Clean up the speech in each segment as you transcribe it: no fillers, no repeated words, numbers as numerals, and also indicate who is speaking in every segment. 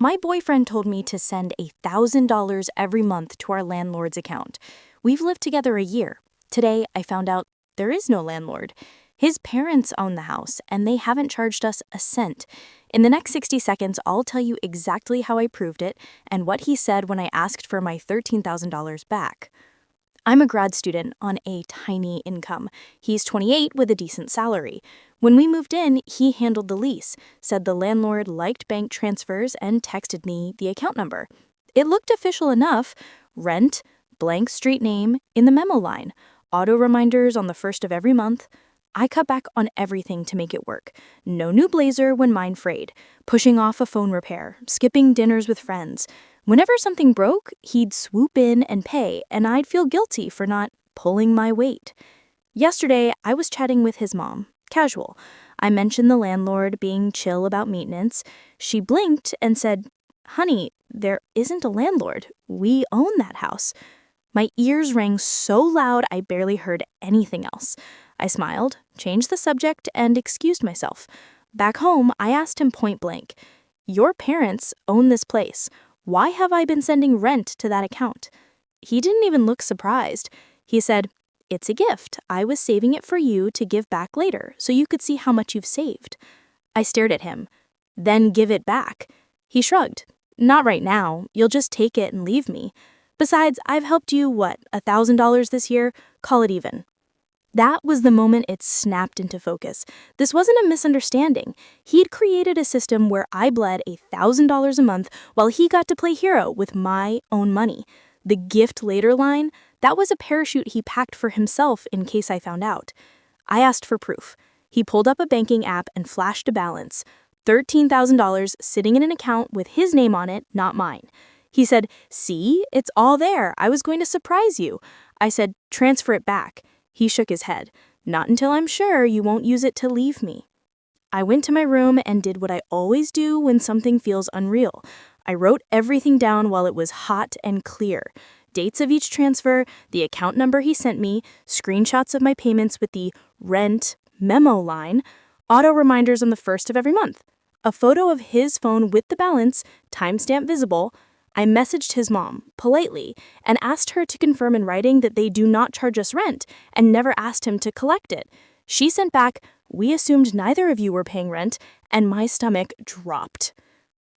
Speaker 1: My boyfriend told me to send $1,000 every month to our landlord's account. We've lived together a year. Today, I found out there is no landlord. His parents own the house, and they haven't charged us a cent. In the next 60 seconds, I'll tell you exactly how I proved it and what he said when I asked for my $13,000 back. I'm a grad student on a tiny income. He's 28 with a decent salary. When we moved in, he handled the lease, said the landlord liked bank transfers, and texted me the account number. It looked official enough. Rent, blank street name, in the memo line. Auto reminders on the first of every month. I cut back on everything to make it work. No new blazer when mine frayed. Pushing off a phone repair. Skipping dinners with friends. Whenever something broke, he'd swoop in and pay, and I'd feel guilty for not pulling my weight. Yesterday, I was chatting with his mom. Casual. I mentioned the landlord being chill about maintenance. She blinked and said, "Honey, there isn't a landlord. We own that house." My ears rang so loud I barely heard anything else. I smiled, changed the subject, and excused myself. Back home, I asked him point blank, "Your parents own this place. Why have I been sending rent to that account?" He didn't even look surprised. He said, "It's a gift. I was saving it for you to give back later, so you could see how much you've saved." I stared at him. "Then give it back." He shrugged. "Not right now. You'll just take it and leave me. Besides, I've helped you, $1,000 this year? Call it even." That was the moment it snapped into focus. This wasn't a misunderstanding. He'd created a system where I bled $1,000 a month while he got to play hero with my own money. The gift later line, that was a parachute he packed for himself in case I found out. I asked for proof. He pulled up a banking app and flashed a balance. $13,000 sitting in an account with his name on it, not mine. He said, "See, it's all there. I was going to surprise you." I said, "Transfer it back." He shook his head. "Not until I'm sure you won't use it to leave me." I went to my room and did what I always do when something feels unreal. I wrote everything down while it was hot and clear. Dates of each transfer, the account number he sent me, screenshots of my payments with the rent memo line, auto reminders on the first of every month, a photo of his phone with the balance, timestamp visible. I messaged his mom, politely, and asked her to confirm in writing that they do not charge us rent, and never asked him to collect it. She sent back, "We assumed neither of you were paying rent," and my stomach dropped.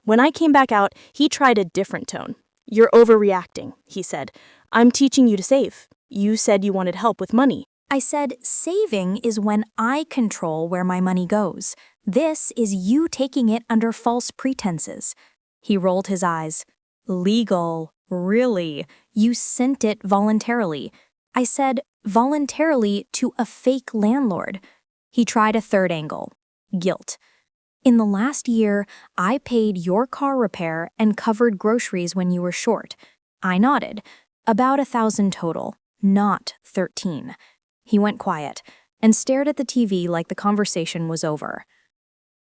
Speaker 1: When I came back out, he tried a different tone. "You're overreacting," he said. "I'm teaching you to save. You said you wanted help with money." I said, "Saving is when I control where my money goes. This is you taking it under false pretenses." He rolled his eyes. "Legal, really? You sent it voluntarily." I said, "Voluntarily to a fake landlord." He tried a third angle. Guilt. "In the last year, I paid your car repair and covered groceries when you were short." I nodded. "About 1,000 total, not 13. He went quiet and stared at the TV like the conversation was over.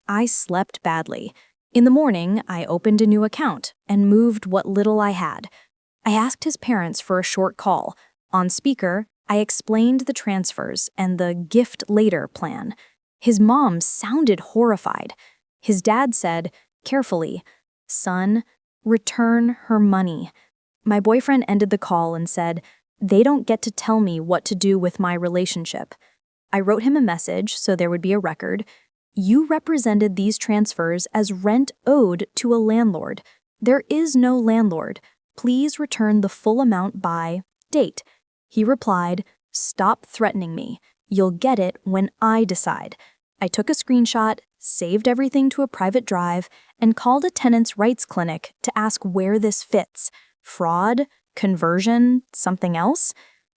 Speaker 1: I slept badly. In the morning, I opened a new account and moved what little I had. I asked his parents for a short call. On speaker, I explained the transfers and the gift later plan. His mom sounded horrified. His dad said, carefully, "Son, return her money." My boyfriend ended the call and said, "They don't get to tell me what to do with my relationship." I wrote him a message so there would be a record. "You represented these transfers as rent owed to a landlord. There is no landlord. Please return the full amount by date." He replied, "Stop threatening me. You'll get it when I decide." I took a screenshot, saved everything to a private drive, and called a tenants' rights clinic to ask where this fits. Fraud? Conversion? Something else?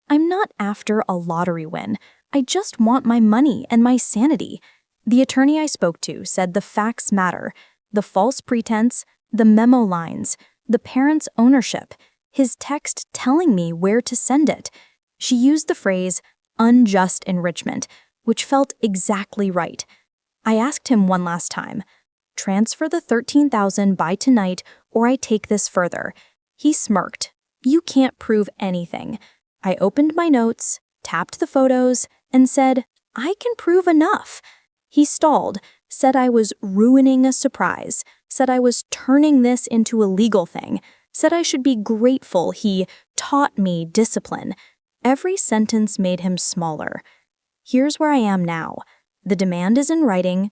Speaker 1: I'm not after a lottery win. I just want my money and my sanity. The attorney I spoke to said the facts matter. The false pretense, the memo lines, the parents' ownership, his text telling me where to send it. She used the phrase, "unjust enrichment," which felt exactly right. I asked him one last time, "Transfer the 13,000 by tonight or I take this further." He smirked. "You can't prove anything." I opened my notes, tapped the photos, and said, "I can prove enough." He stalled, said I was ruining a surprise, said I was turning this into a legal thing, said I should be grateful he taught me discipline. Every sentence made him smaller. Here's where I am now. The demand is in writing,